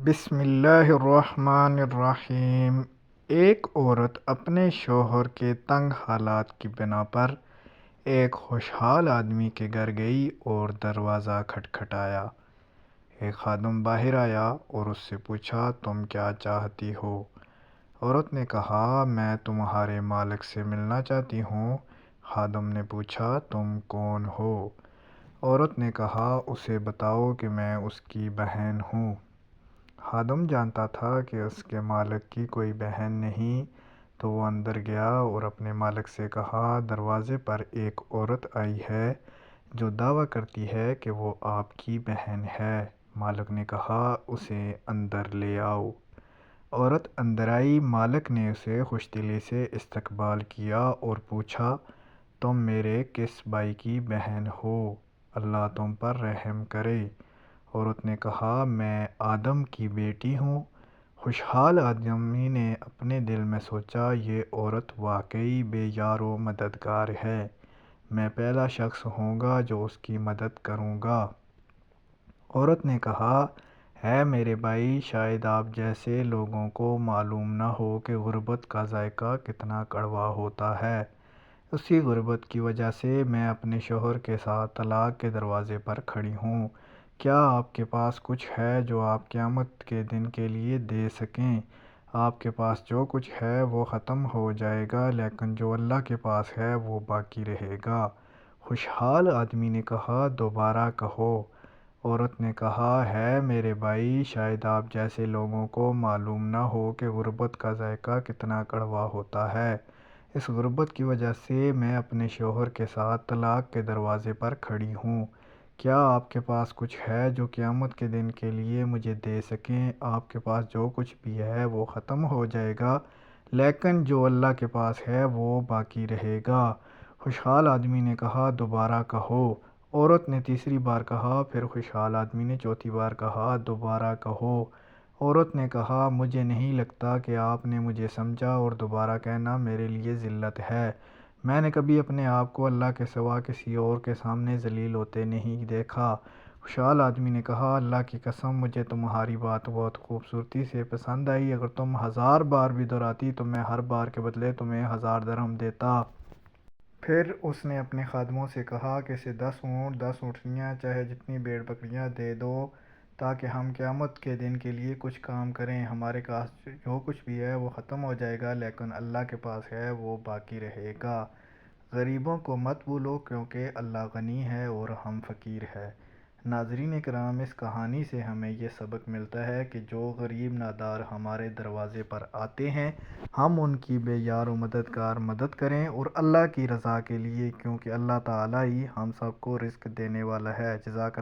بسم اللہ الرحمن الرحیم۔ ایک عورت اپنے شوہر کے تنگ حالات کی بنا پر ایک خوشحال آدمی کے گھر گئی اور دروازہ کھٹکھٹایا۔ ایک خادم باہر آیا اور اس سے پوچھا، تم کیا چاہتی ہو؟ عورت نے کہا، میں تمہارے مالک سے ملنا چاہتی ہوں۔ خادم نے پوچھا، تم کون ہو؟ عورت نے کہا، اسے بتاؤ کہ میں اس کی بہن ہوں۔ خادم جانتا تھا کہ اس کے مالک کی کوئی بہن نہیں، تو وہ اندر گیا اور اپنے مالک سے کہا، دروازے پر ایک عورت آئی ہے جو دعویٰ کرتی ہے کہ وہ آپ کی بہن ہے۔ مالک نے کہا، اسے اندر لے آؤ۔ عورت اندر آئی۔ مالک نے اسے خوش دلی سے استقبال کیا اور پوچھا، تم میرے کس بھائی کی بہن ہو؟ اللہ تم پر رحم کرے۔ عورت نے کہا، میں آدم کی بیٹی ہوں۔ خوشحال آدمی نے اپنے دل میں سوچا، یہ عورت واقعی بے یار و مددگار ہے۔ میں پہلا شخص ہوں گا جو اس کی مدد کروں گا۔ عورت نے کہا، اے میرے بھائی، شاید آپ جیسے لوگوں کو معلوم نہ ہو کہ غربت کا ذائقہ کتنا کڑوا ہوتا ہے۔ اسی غربت کی وجہ سے میں اپنے شوہر کے ساتھ طلاق کے دروازے پر کھڑی ہوں۔ کیا آپ کے پاس کچھ ہے جو آپ قیامت کے دن کے لیے دے سکیں؟ آپ کے پاس جو کچھ ہے وہ ختم ہو جائے گا، لیکن جو اللہ کے پاس ہے وہ باقی رہے گا۔ خوشحال آدمی نے کہا، دوبارہ کہو۔ عورت نے کہا، ہے میرے بھائی، شاید آپ جیسے لوگوں کو معلوم نہ ہو کہ غربت کا ذائقہ کتنا کڑوا ہوتا ہے۔ اس غربت کی وجہ سے میں اپنے شوہر کے ساتھ طلاق کے دروازے پر کھڑی ہوں۔ کیا آپ کے پاس کچھ ہے جو قیامت کے دن کے لیے مجھے دے سکیں؟ آپ کے پاس جو کچھ بھی ہے وہ ختم ہو جائے گا، لیکن جو اللہ کے پاس ہے وہ باقی رہے گا۔ خوشحال آدمی نے کہا، دوبارہ کہو۔ عورت نے تیسری بار کہا، پھر خوشحال آدمی نے چوتھی بار کہا، دوبارہ کہو۔ عورت نے کہا، مجھے نہیں لگتا کہ آپ نے مجھے سمجھا اور دوبارہ کہنا میرے لیے ذلت ہے۔ میں نے کبھی اپنے آپ کو اللہ کے سوا کسی اور کے سامنے ذلیل ہوتے نہیں دیکھا۔ خوشحال آدمی نے کہا، اللہ کی قسم، مجھے تمہاری بات بہت خوبصورتی سے پسند آئی۔ اگر تم 1000 بار بھی دہراتی تو میں ہر بار کے بدلے تمہیں 1000 درہم دیتا۔ پھر اس نے اپنے خادموں سے کہا کہ اسے 10 اونٹ، 10 اونٹنیاں، چاہے جتنی بھیڑ بکریاں دے دو، تاکہ ہم قیامت کے دن کے لیے کچھ کام کریں۔ ہمارے پاس جو کچھ بھی ہے وہ ختم ہو جائے گا، لیکن اللہ کے پاس ہے وہ باقی رہے گا۔ غریبوں کو مت بھولو، کیونکہ اللہ غنی ہے اور ہم فقیر ہیں۔ ناظرین کرام، اس کہانی سے ہمیں یہ سبق ملتا ہے کہ جو غریب نادار ہمارے دروازے پر آتے ہیں، ہم ان کی بے یار و مددگار مدد کریں، اور اللہ کی رضا کے لیے، کیونکہ اللہ تعالیٰ ہی ہم سب کو رزق دینے والا ہے۔ جزاک اللہ۔